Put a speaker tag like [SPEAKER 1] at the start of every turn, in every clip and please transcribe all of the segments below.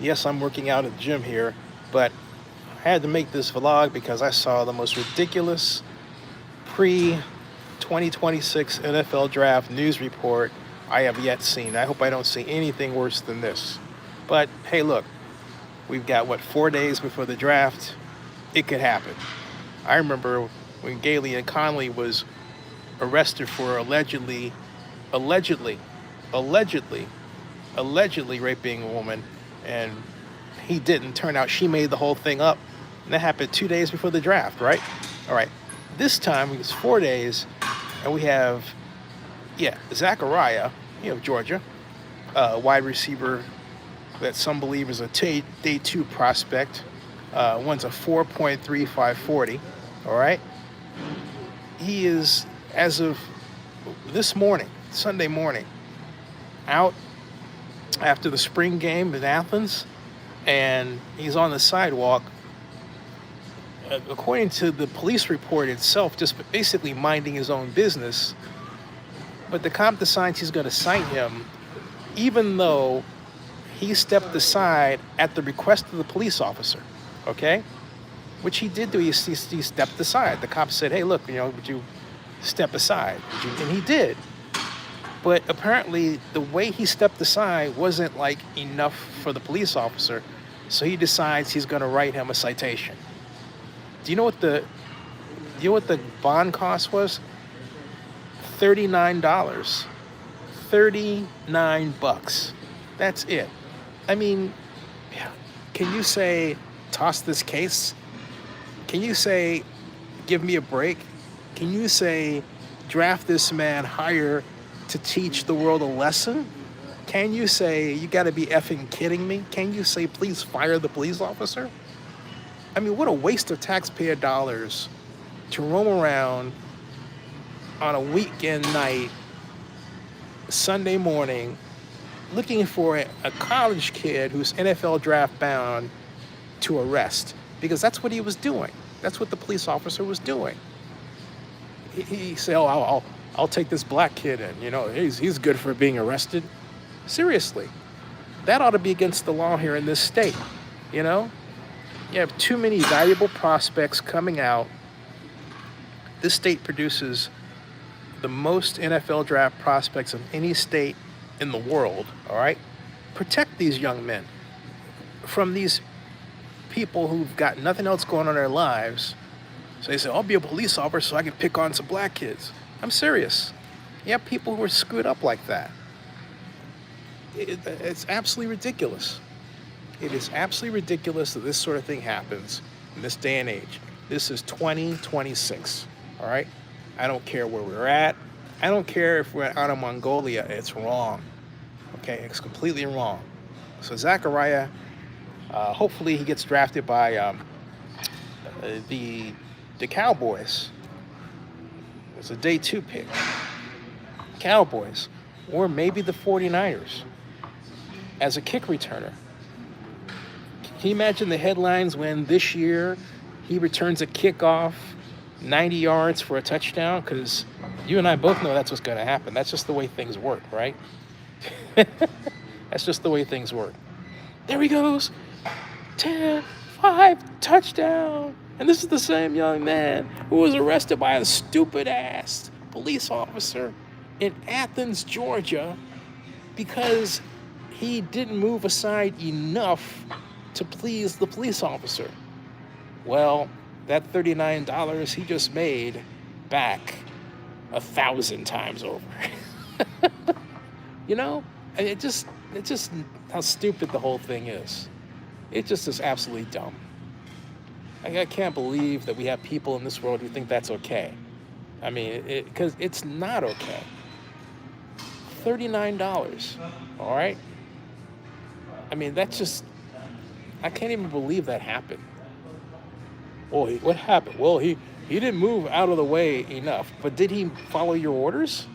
[SPEAKER 1] Yes, I'm working out at the gym here, but I had to make this vlog because I saw the most ridiculous pre 2026 NFL draft news report I have yet seen. I hope I don't see anything worse than this. But hey, look, we've got what, 4 days before the draft? It could happen. I remember when Gailey and Conley was arrested for allegedly, allegedly, allegedly raping a woman, and he didn't. Turn out she made the whole thing up. And that happened 2 days before the draft, right? All right. This time it's 4 days, and we have, yeah, Zachariah, Georgia, wide receiver that some believe is a day two prospect. One's a 4.3540. All right. He is, as of this morning, Sunday morning, out after the spring game in Athens, and he's on the sidewalk, according to the police report itself, just basically minding his own business. But the cop decides he's going to cite him, even though he stepped aside at the request of the police officer, okay? Which he did do. He stepped aside. The cop said, hey, look, would you step aside? And he did. But apparently the way he stepped aside wasn't like enough for the police officer, so he decides he's going to write him a citation. Do you know what the bond cost was? $39. $39. That's it. I mean, can you say toss this case? Can you say give me a break? Can you say draft this man higher to teach the world a lesson? Can you say you got to be effing kidding me? Can you say please fire the police officer? I mean, what a waste of taxpayer dollars to roam around on a weekend night, Sunday morning, looking for a college kid who's NFL draft bound to arrest, because that's what he was doing. That's what the police officer was doing. He said, "Oh, I'll take this black kid in. He's good for being arrested." Seriously, that ought to be against the law here in this state. You have too many valuable prospects coming out. This state produces the most NFL draft prospects of any state in the world, all right? Protect these young men from these people who've got nothing else going on in their lives. So they say, I'll be a police officer so I can pick on some black kids. I'm serious. You have people who are screwed up like that. It's absolutely ridiculous. It is absolutely ridiculous that this sort of thing happens in this day and age. This is 2026, all right? I don't care where we're at. I don't care if we're out of Mongolia. It's wrong, okay? It's completely wrong. So Zachariah, hopefully he gets drafted by the Cowboys. It's a day two pick. Cowboys, or maybe the 49ers as a kick returner. Can you imagine the headlines when this year he returns a kickoff 90 yards for a touchdown? Because you and I both know that's what's going to happen. That's just the way things work, right? That's just the way things work. There he goes. 10, 5, touchdown. And this is the same young man who was arrested by a stupid-ass police officer in Athens, Georgia, because he didn't move aside enough to please the police officer. Well, that $39 he just made back 1,000 times over. It just how stupid the whole thing is. It just is absolutely dumb. I can't believe that we have people in this world who think that's okay. I mean, because it's not okay. $39, all right? I mean, that's just, I can't even believe that happened. Well, what happened? Well, he didn't move out of the way enough, but did he follow your orders?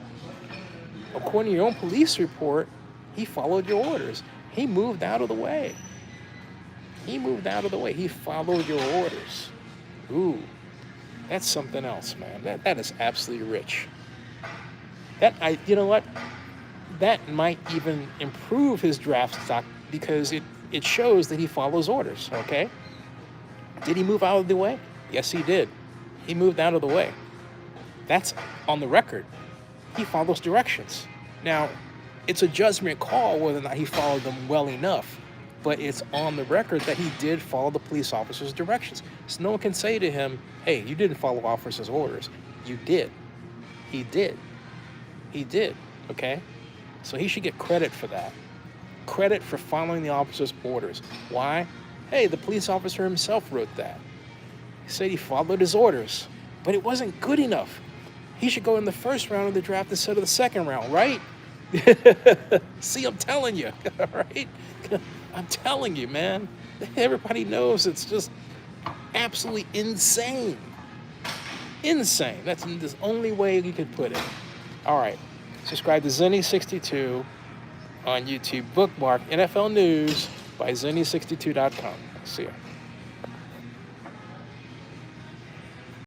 [SPEAKER 1] According to your own police report, he followed your orders. He moved out of the way. He followed your orders. Ooh, that's something else, man. That is absolutely rich. You know what? That might even improve his draft stock, because it it shows that he follows orders, okay? Did he move out of the way? Yes, he did. He moved out of the way. That's on the record. He follows directions. Now, it's a judgment call whether or not he followed them well enough, but it's on the record that he did follow the police officer's directions. So no one can say to him, hey, you didn't follow officer's orders. You did. He did. He did, okay? So he should get credit for that. Credit for following the officer's orders. Why? Hey, the police officer himself wrote that. He said he followed his orders, but it wasn't good enough. He should go in the first round of the draft instead of the second round, right? See, I'm telling you, all right? I'm telling you, man. Everybody knows it's just absolutely insane. Insane. That's the only way you could put it. All right. Subscribe to Zenny62 on YouTube. Bookmark NFL News by Zenny62.com. See ya.